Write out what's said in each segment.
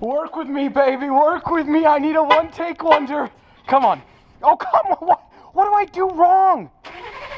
Work with me, baby, work with me. I need a one-take wonder. Come on. Oh, come on. What do I do wrong?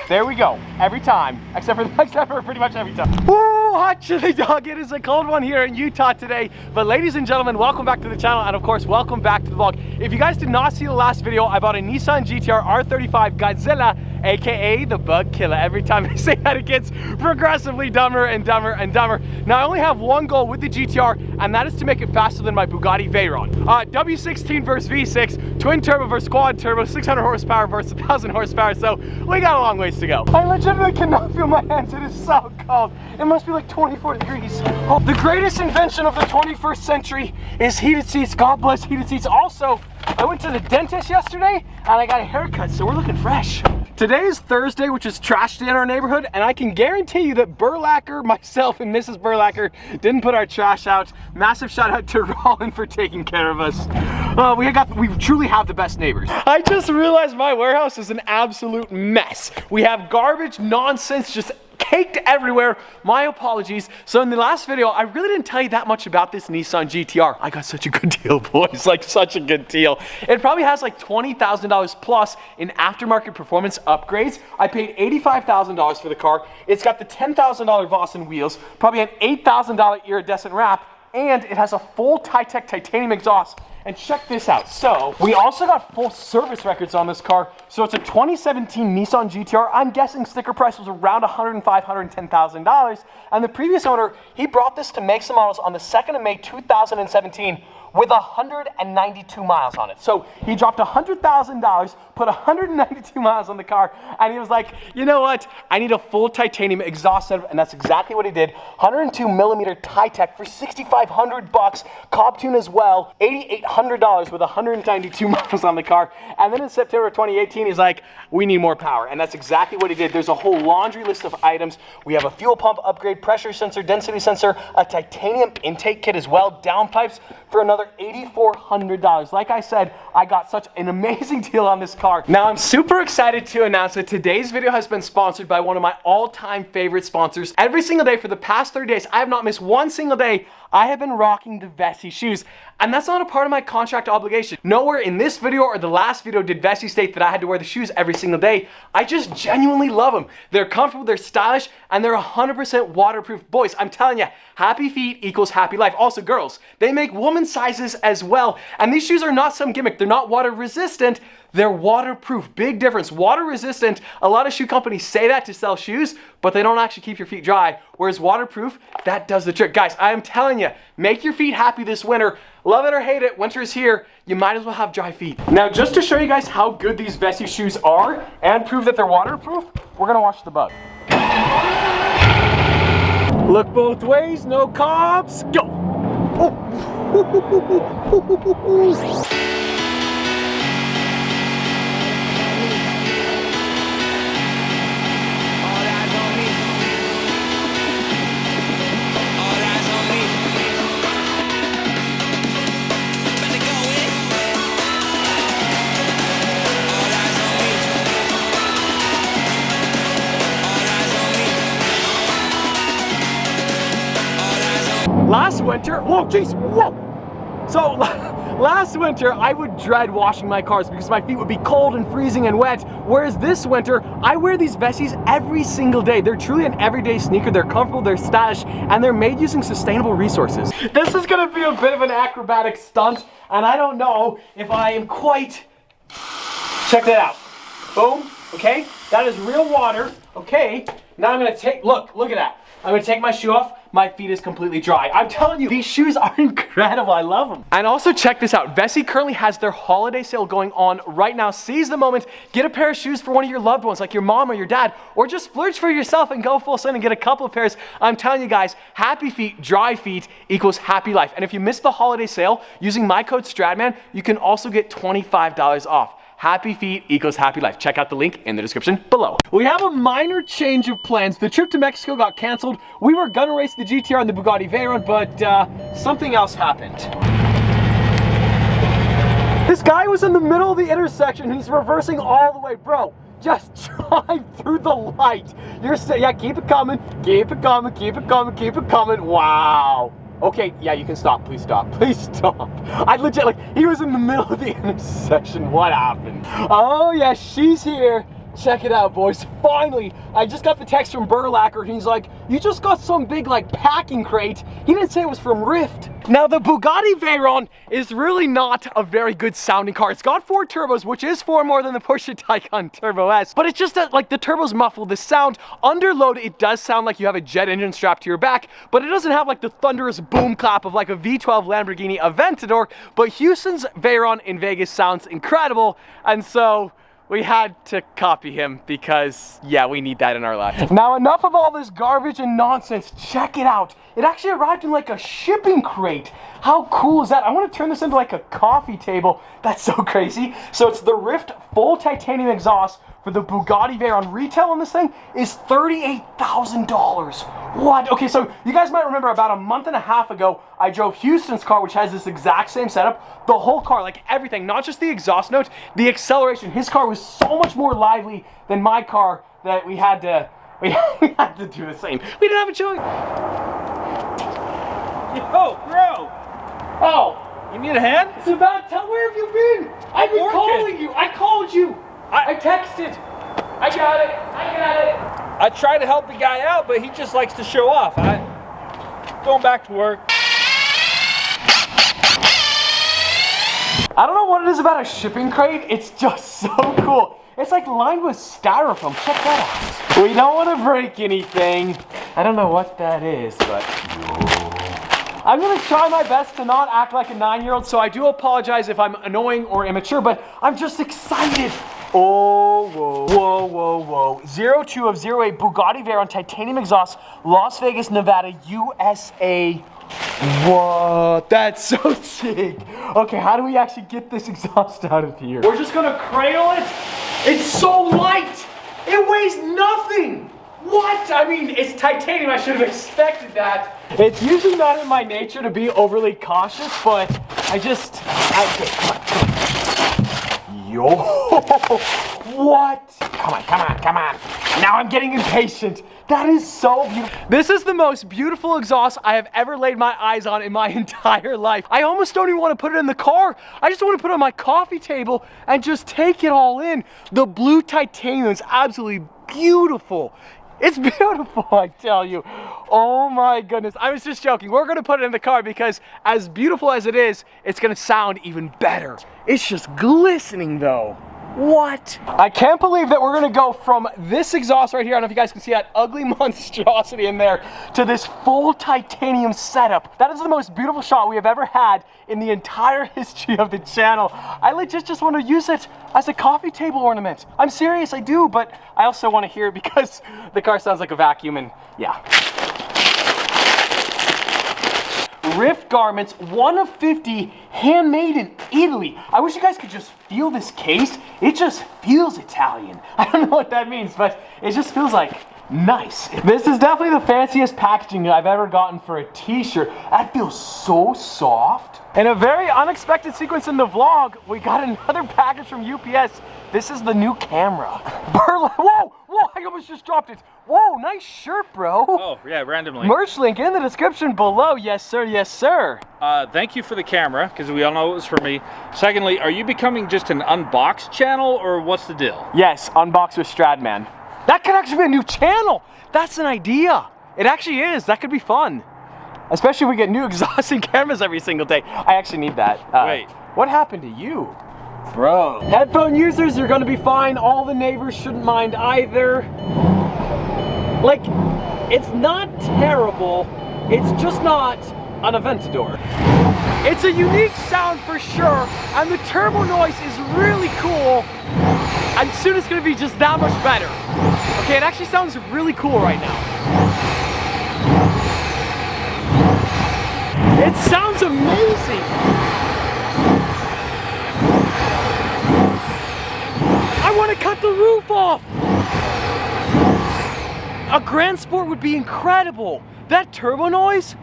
There we go. Every time, except for pretty much every time. Woo, hot chili dog. It is a cold one here in Utah today. But ladies and gentlemen, welcome back to the channel. And of course, welcome back to the vlog. If you guys did not see the last video, I bought a Nissan GTR R35 Godzilla, AKA the bug killer. Every time I say that, it gets progressively dumber and dumber and dumber. Now, I only have one goal with the GTR, and that is to make it faster than my Bugatti Veyron. W16 versus V6, twin turbo versus quad turbo, 600 horsepower versus 1,000 horsepower. So we got a long ways to go. I legitimately cannot feel my hands. It is so cold. It must be like 24 degrees. Oh, the greatest invention of the 21st century is heated seats. God bless heated seats. Also, I went to the dentist yesterday and I got a haircut, so we're looking fresh. Today is Thursday, which is trash day in our neighborhood, and I can guarantee you that Burlacker, myself, and Mrs. Burlacker didn't put our trash out. Massive shout out to Rollin for taking care of us. We truly have the best neighbors. I just realized my warehouse is an absolute mess. We have garbage, nonsense, just caked everywhere. My apologies. So in the last video, I really didn't tell you that much about this Nissan GTR. I got such a good deal, boys, like such a good deal. It probably has like $20,000 plus in aftermarket performance upgrades. I paid $85,000 for the car. It's got the $10,000 Vossen wheels, probably an $8,000 iridescent wrap, and it has a full Titec titanium exhaust. And check this out. So we also got full service records on this car. So it's a 2017 Nissan GTR. I'm guessing sticker price was around $105,000, $110,000. And the previous owner, he brought this to make some models on the 2nd of May, 2017 with 192 miles on it. So he dropped $100,000, put 192 miles on the car, and he was like, you know what? I need a full titanium exhaust setup, and that's exactly what he did. 102 millimeter Titec for $6,500, Cobb tune as well, $8,800 with 192 miles on the car. And then in September 2018, he's like, we need more power, and that's exactly what he did. There's a whole laundry list of items. We have a fuel pump upgrade, pressure sensor, density sensor, a titanium intake kit as well, downpipes for another $8,400. Like I said, I got such an amazing deal on this car. Now, I'm super excited to announce that today's video has been sponsored by one of my all-time favorite sponsors. Every single day for the past 30 days, I have not missed one single day. I have been rocking the Vessi shoes, and that's not a part of my contract obligation. Nowhere in this video or the last video did Vessi state that I had to wear the shoes every single day. I just genuinely love them. They're comfortable, they're stylish, and they're 100% waterproof. Boys, I'm telling you, happy feet equals happy life. Also, girls, they make woman sizes as well, and these shoes are not some gimmick. They're not water resistant. They're waterproof. Big difference. Water resistant, a lot of shoe companies say that to sell shoes, but they don't actually keep your feet dry. Whereas waterproof, that does the trick. Guys, I am telling you, make your feet happy this winter. Love it or hate it, winter is here. You might as well have dry feet. Now, just to show you guys how good these Vessi shoes are and prove that they're waterproof, we're gonna watch the bug. Look both ways, no cops, go. Oh. Last winter, whoa, jeez, whoa! So last winter, I would dread washing my cars because my feet would be cold and freezing and wet. Whereas this winter, I wear these Vessis every single day. They're truly an everyday sneaker. They're comfortable, they're stylish, and they're made using sustainable resources. This is gonna be a bit of an acrobatic stunt, and I don't know if I am quite... Check that out. Boom, okay? That is real water, okay? Now I'm gonna take, look at that. I'm gonna take my shoe off. My feet is completely dry. I'm telling you, these shoes are incredible. I love them. And also check this out. Vessi currently has their holiday sale going on right now. Seize the moment. Get a pair of shoes for one of your loved ones, like your mom or your dad, or just splurge for yourself and go full send and get a couple of pairs. I'm telling you guys, happy feet, dry feet equals happy life. And if you missed the holiday sale, using my code STRADMAN, you can also get $25 off. Happy feet equals happy life. Check out the link in the description below. We have a minor change of plans. The trip to Mexico got canceled. We were gonna race the GTR and the Bugatti Veyron, but something else happened. This guy was in the middle of the intersection. He's reversing all the way. Bro, just drive through the light. Yeah, keep it coming, keep it coming, keep it coming, keep it coming. Wow. Okay, yeah, you can stop. Please stop. Please stop. I legit, like, he was in the middle of the intersection. What happened? Oh, yeah, she's here. Check it out, boys. Finally, I just got the text from Burlacker, and he's like, you just got some big, like, packing crate. He didn't say it was from Rift. Now, the Bugatti Veyron is really not a very good sounding car. It's got 4 turbos, which is 4 more than the Porsche Taycan Turbo S, but it's just that, like, the turbos muffle the sound. Under load, it does sound like you have a jet engine strapped to your back, but it doesn't have, like, the thunderous boom clap of, like, a V12 Lamborghini Aventador. But Houston's Veyron in Vegas sounds incredible, and so we had to copy him because, yeah, we need that in our life. Now, enough of all this garbage and nonsense. Check it out. It actually arrived in like a shipping crate. How cool is that? I want to turn this into like a coffee table. That's so crazy. So it's the Rift full titanium exhaust for the Bugatti Veyron. Retail on this thing is $38,000. What? Okay, so you guys might remember about a month and a half ago, I drove Houston's car, which has this exact same setup. The whole car, like everything, not just the exhaust note, the acceleration. His car was so much more lively than my car that we had to do the same. We didn't have a choice. Yo, bro. Oh, You need a hand? it's about time. Where have you been? I've been calling you. I called you. I texted. I got it. I got it. I try to help the guy out, but he just likes to show off. Going back to work. I don't know what it is about a shipping crate. It's just so cool. It's like lined with styrofoam. Check that out. We don't want to break anything. I don't know what that is, but I'm going to try my best to not act like a 9-year-old, so I do apologize if I'm annoying or immature, but I'm just excited. Oh, whoa, whoa, whoa, whoa. 02 of 08 Bugatti Veyron titanium exhaust, Las Vegas, Nevada, USA. What? That's so sick. Okay, how do we actually get this exhaust out of here? We're just gonna cradle it. It's so light. It weighs nothing. What? I mean, it's titanium. I should have expected that. It's usually not in my nature to be overly cautious, but okay, come on. Yo, what? Come on, come on, come on. Now I'm getting impatient. That is so beautiful. This is the most beautiful exhaust I have ever laid my eyes on in my entire life. I almost don't even want to put it in the car. I just want to put it on my coffee table and just take it all in. The blue titanium is absolutely beautiful. It's beautiful, I tell you. Oh my goodness. I was just joking. We're going to put it in the car because as beautiful as it is, it's going to sound even better. It's just glistening though. What? I can't believe that we're gonna go from this exhaust right here, I don't know if you guys can see that ugly monstrosity in there, to this full titanium setup. That is the most beautiful shot we have ever had in the entire history of the channel. I legit just want to use it as a coffee table ornament. I'm serious, I do, but I also want to hear it because the car sounds like a vacuum and yeah. Rift garments, 1 of 50, handmade in Italy. I wish you guys could just feel this case. It just feels Italian. I don't know what that means, but it just feels like nice. This is definitely the fanciest packaging I've ever gotten for a t-shirt. That feels so soft. In a very unexpected sequence in the vlog, we got another package from UPS. This is the new camera. Whoa, whoa, I almost just dropped it. Whoa, nice shirt, bro. Oh, yeah, randomly. Merch link in the description below. Yes, sir, yes, sir. Thank you for the camera, because we all know it was for me. Secondly, are you becoming just an unboxed channel, or what's the deal? Yes, Unbox with StradMan. That could actually be a new channel. That's an idea. It actually is. That could be fun. Especially if we get new exhausting cameras every single day. I actually need that. Wait. What happened to you? Bro. Headphone users, you're gonna be fine. All the neighbors shouldn't mind either. Like, it's not terrible. It's just not an Aventador. It's a unique sound for sure, and the turbo noise is really cool. And soon it's gonna be just that much better. Okay, it actually sounds really cool right now. It sounds amazing. I want to cut the roof off. A Grand Sport would be incredible. That turbo noise.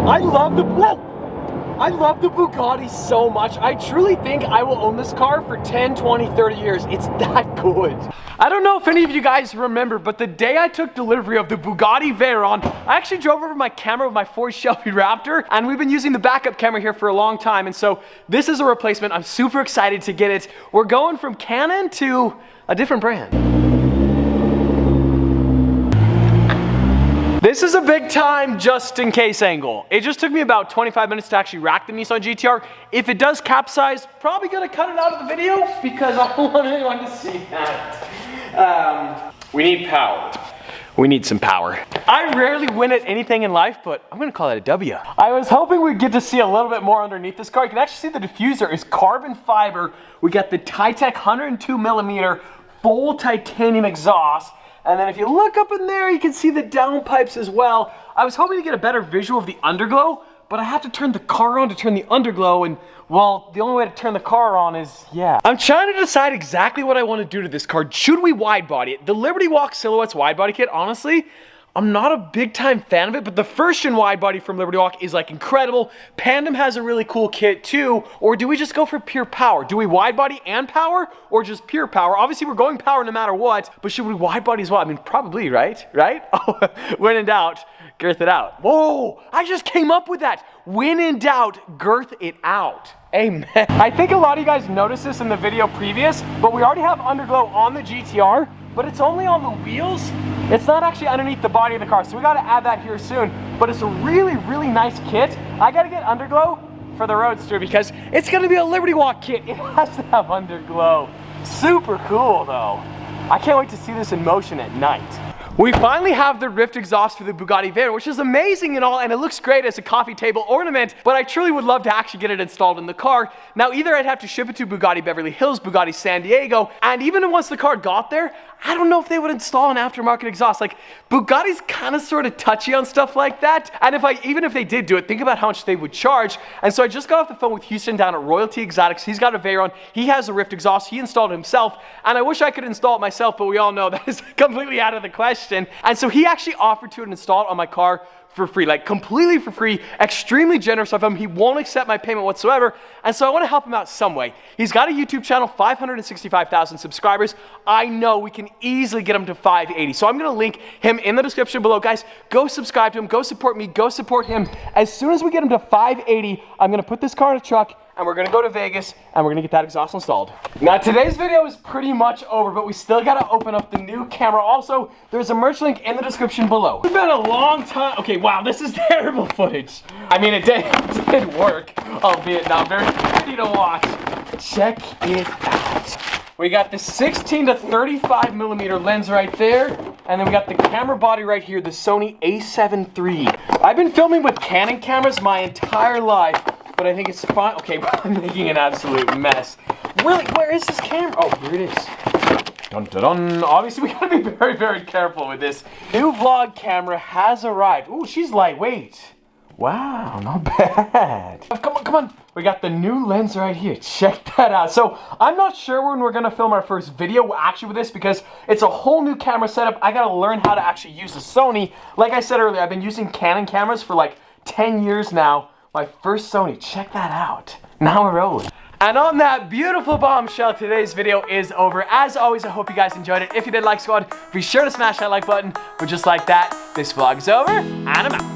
I love the Bugatti so much. I truly think I will own this car for 10, 20, 30 years. It's that good. I don't know if any of you guys remember, but the day I took delivery of the Bugatti Veyron, I actually drove over my camera with my Ford Shelby Raptor, and we've been using the backup camera here for a long time, and so this is a replacement. I'm super excited to get it. We're going from Canon to a different brand. This is a big time just in case angle. It just took me about 25 minutes to actually rack the Nissan GTR. If it does capsize, probably gonna cut it out of the video because I don't want anyone to see that. We need power. We need some power. I rarely win at anything in life, but I'm gonna call it a W. I was hoping we'd get to see a little bit more underneath this car. You can actually see the diffuser is carbon fiber. We got the Titech 102mm full titanium exhaust. And then if you look up in there, you can see the downpipes as well. I was hoping to get a better visual of the underglow, but I have to turn the car on to turn the underglow, and well, the only way to turn the car on is, yeah. I'm trying to decide exactly what I want to do to this car. Should we wide body it? The Liberty Walk Silhouettes wide body kit, honestly, I'm not a big time fan of it, but the first gen wide body from Liberty Walk is like incredible. Pandem has a really cool kit too. Or do we just go for pure power? Do we wide body and power or just pure power? Obviously we're going power no matter what, but should we wide body as well? I mean, probably, right? Oh, when in doubt, girth it out. Whoa, I just came up with that. When in doubt, girth it out. Amen. I think a lot of you guys noticed this in the video previous, but we already have underglow on the GTR, but it's only on the wheels. It's not actually underneath the body of the car, so we gotta add that here soon. But it's a really, really nice kit. I gotta get underglow for the Roadster because it's gonna be a Liberty Walk kit. It has to have underglow. Super cool though. I can't wait to see this in motion at night. We finally have the Rift exhaust for the Bugatti Veyron, which is amazing and all, and it looks great as a coffee table ornament, but I truly would love to actually get it installed in the car. Now, either I'd have to ship it to Bugatti Beverly Hills, Bugatti San Diego, and even once the car got there, I don't know if they would install an aftermarket exhaust. Like, Bugatti's kind of sort of touchy on stuff like that, and even if they did do it, think about how much they would charge. And so I just got off the phone with Houston down at Royalty Exotics. He's got a Veyron, he has a Rift exhaust, he installed it himself, and I wish I could install it myself, but we all know that is completely out of the question. And so he actually offered to install it on my car for free, like completely for free, extremely generous of him. He won't accept my payment whatsoever. And so I want to help him out some way. He's got a YouTube channel, 565,000 subscribers. I know we can easily get him to 580. So I'm going to link him in the description below. Guys, go subscribe to him, go support me, go support him. As soon as we get him to 580, I'm going to put this car in a truck and we're gonna go to Vegas and we're gonna get that exhaust installed. Now today's video is pretty much over, but we still gotta open up the new camera. Also, there's a merch link in the description below. It's been a long time. Okay, wow, this is terrible footage. I mean, it did work, albeit not very pretty to watch. Check it out. We got the 16 to 35mm lens right there, and then we got the camera body right here, the Sony a7 III. I've been filming with Canon cameras my entire life, but I think it's fine. Okay, I'm making an absolute mess. Really, where is this camera? Oh, here it is. Dun, dun, dun. Obviously, we gotta be very, very careful with this. New vlog camera has arrived. Ooh, she's lightweight. Wow, not bad. Come on, come on. We got the new lens right here. Check that out. So I'm not sure when we're gonna film our first video actually with this because it's a whole new camera setup. I gotta learn how to actually use the Sony. Like I said earlier, I've been using Canon cameras for like 10 years now. My first Sony, check that out. Now we're rolling. And on that beautiful bombshell, today's video is over. As always, I hope you guys enjoyed it. If you did, like squad, be sure to smash that like button. But just like that, this vlog is over, and I'm out.